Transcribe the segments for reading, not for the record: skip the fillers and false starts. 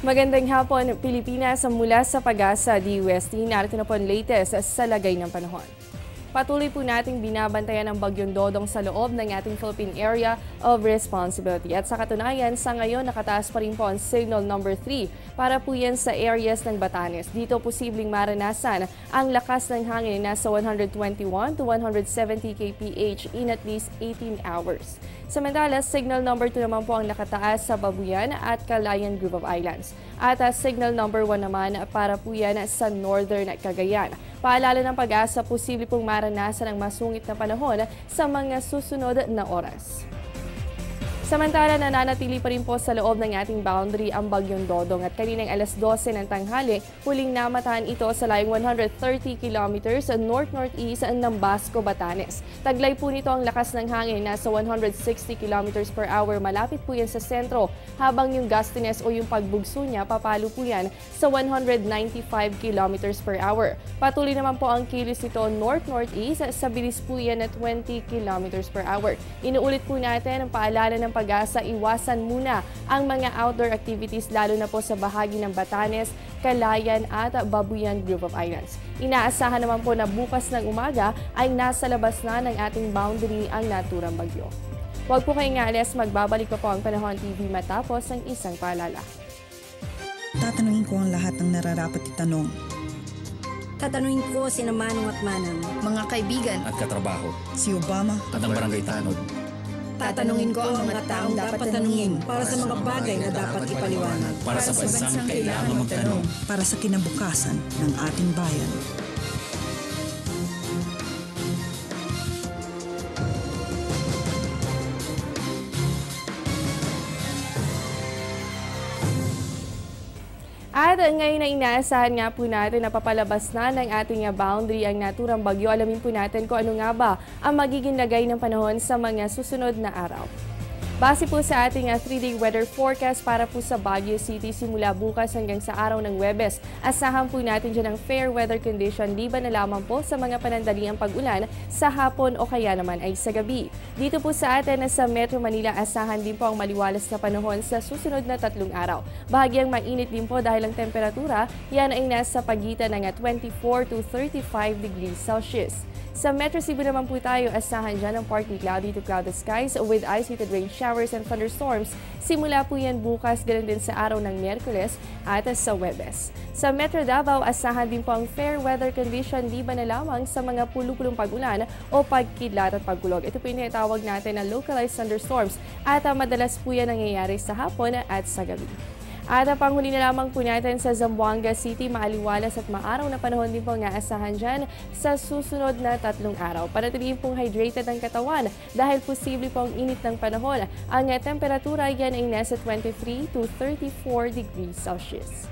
Magandang hapon, Pilipinas, mula sa Pag-asa DWST. Narito na po ang latest sa lagay ng panahon. Patuloy po nating binabantayan ang Bagyong Dodong sa loob ng ating Philippine Area of Responsibility. At sa katunayan, sa ngayon nakataas pa rin po ang Signal number 3 para po yan sa areas ng Batanes. Dito posibleng maranasan ang lakas ng hangin na nasa 121 to 170 kph in at least 18 hours. Samantala, Signal number 2 naman po ang nakataas sa Babuyan at Calayan Group of Islands. At Signal number 1 naman para po yan sa Northern Cagayan. Paalala ng Pag-asa, posible pong maranasan ang masungit na panahon sa mga susunod na oras. Samantala, nananatili pa rin po sa loob ng ating boundary ang Bagyong Dodong at kaninang alas 12 ng tanghali, huling namatahan ito sa layong 130 kilometers north-northeast ng Basco, Batanes. Taglay po nito ang lakas ng hangin na sa 160 kilometers per hour. Malapit po yan sa sentro, habang yung gustiness o yung pagbugso niya papalo po yan sa 195 kilometers per hour. Patuloy naman po ang kilos nito north-northeast sa bilis po yan na 20 kilometers per hour. Inuulit po natin ang paalala ng Pag-asa, iwasan muna ang mga outdoor activities lalo na po sa bahagi ng Batanes, Calayan at Babuyan Group of Islands. Inaasahan naman po na bukas ng umaga ay nasa labas na ng ating boundary ang naturang bagyo. Huwag po kayong alis, magbabalik pa po ang Panahon TV matapos ang isang paalala. Tatanungin ko ang lahat ng nararapat itanong. Tatanungin ko sina Manong at Manang, mga kaibigan at katrabaho, Si Obama at ang barangay tanod. tatanungin ko ang mga taong dapat tanungin para sa mga bagay na dapat ipaliwanag. Para sa bansang kailangan magtanong. para sa kinabukasan ng ating bayan. At ngayon na inaasahan nga po natin na papalabas na ng ating boundary ang naturang bagyo. Alamin po natin kung ano nga ba ang magiging lagay ng panahon sa mga susunod na araw. Base po sa ating 3-day weather forecast para po sa Baguio City simula bukas hanggang sa araw ng Huwebes, asahan po natin dyan ang fair weather condition liban na lamang po sa mga panandaliang pag-ulan sa hapon o kaya naman ay sa gabi. Dito po sa atin sa Metro Manila, asahan din po ang maliwalas na panahon sa susunod na 3 araw. Bahagyang mainit din po dahil ang temperatura yan ay nasa pagitan ng 24 to 35 degrees Celsius. Sa Metro Cebu naman po tayo, asahan dyan ang partly cloudy to clouded skies with isolated rain showers and thunderstorms. Simula po yan bukas, ganun din sa araw ng Miyerkules at sa Huwebes. Sa Metro Davao, asahan din po ang fair weather condition liban na lamang sa mga pulupulong pag-ulan o pagkidlat at pagkulog. Ito po yung tinatawag natin na localized thunderstorms at madalas po yan nangyayari sa hapon at sa gabi. At panghuli na lamang po natin sa Zamboanga City, maaliwalas at maaraw na panahon din po nga asahan dyan sa susunod na 3 araw. Panatiliin pong hydrated ang katawan dahil posible po ang init ng panahon. Ang temperatura yan ay nasa 23 to 34 degrees Celsius.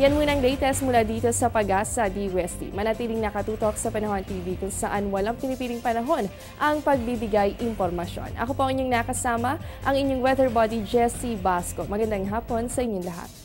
Yan muna ang latest mula dito sa Pag-asa DWST. Manatiling nakatutok sa Panahon TV kung saan walang pinipiling panahon ang pagbibigay impormasyon. Ako po ang inyong nakasama, ang inyong weather body, Jessie Basco. Magandang hapon sa inyong lahat.